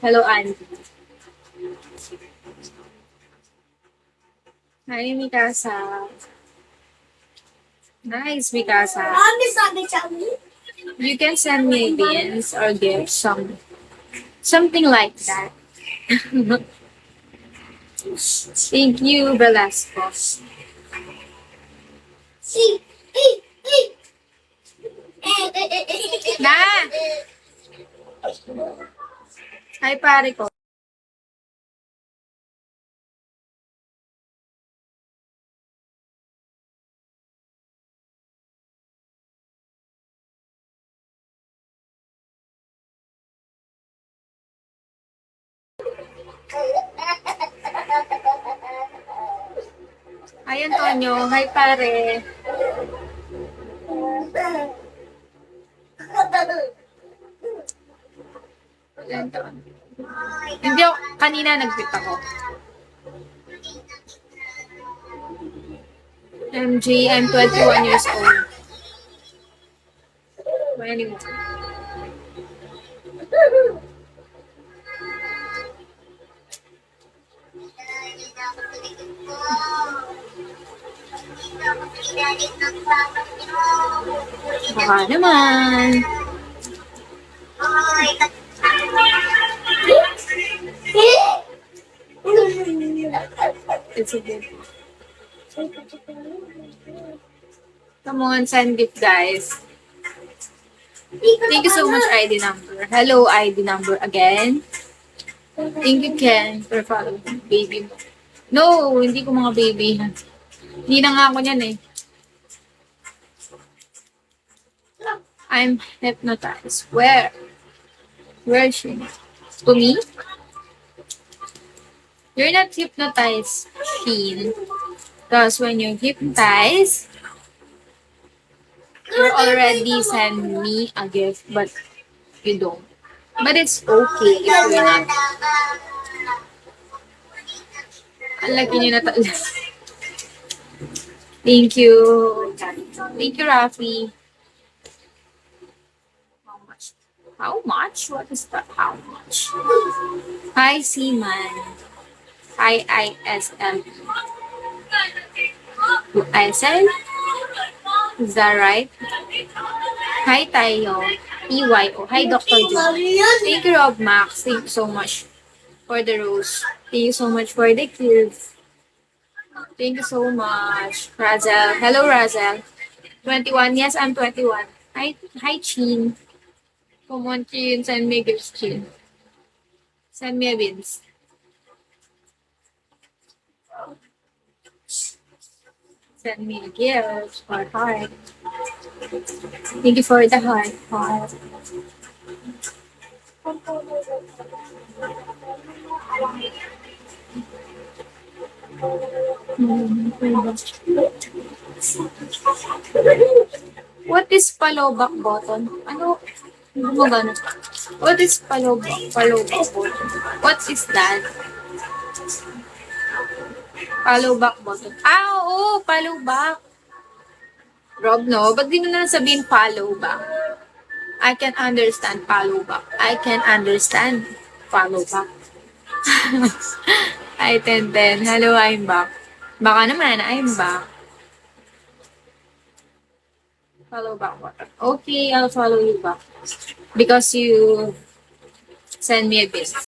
Hello, Andy. Hi, Mikasa. Nice, Mikasa. You can send me beans or gifts, something like that. Thank you, Velasco. Na! Hi, pare ko. Hi, Antonio. Hi, pare. Anton. Hindi ako, kanina nag-fit ako. MJ, I'm 21 years old. 21. Baka naman. It's a good. Come on, send gift, guys. Thank you so much, ID number. Hello, ID number again. Thank you, Ken, for following baby mo. No, hindi ko mga baby. Hindi na nga ako niyan eh. I'm hypnotized. Where? Where is she? To me? You're not hypnotized, Sheen. Because when you're hypnotized, you already send me a gift, but you don't. But it's okay if you're not. Ang laki niyo na talaga. Thank you. Thank you, Rafi. How much? How much? What is that? How much? Hi, Seaman. Hi, ISL. ISL? Is that right? Hi, Tayo. EYO. Hi, Dr. Joe. Thank you, Rob Max. Thank you so much for the rose. Thank you so much for the kids. Thank you so much. Razel. Hello, Razel. 21. Yes, I'm 21. Hi, Chin. Come on, Chin. Send me gifts, Chin. Send me a beans. Send me a gift or heart. Thank you for the heart. Heart. What is palobak button? Ano? Ano mo gano'n? What is palobak button? What is that? Follow back button. Ah, oo, follow back. Rob, no? Ba't di mo na sabihin follow back? I can understand follow back. I can understand follow back. Hi, Tenten. Hello, I'm back. Baka naman, I'm back. Follow back button. Okay, I'll follow you back. Because you send me a gift.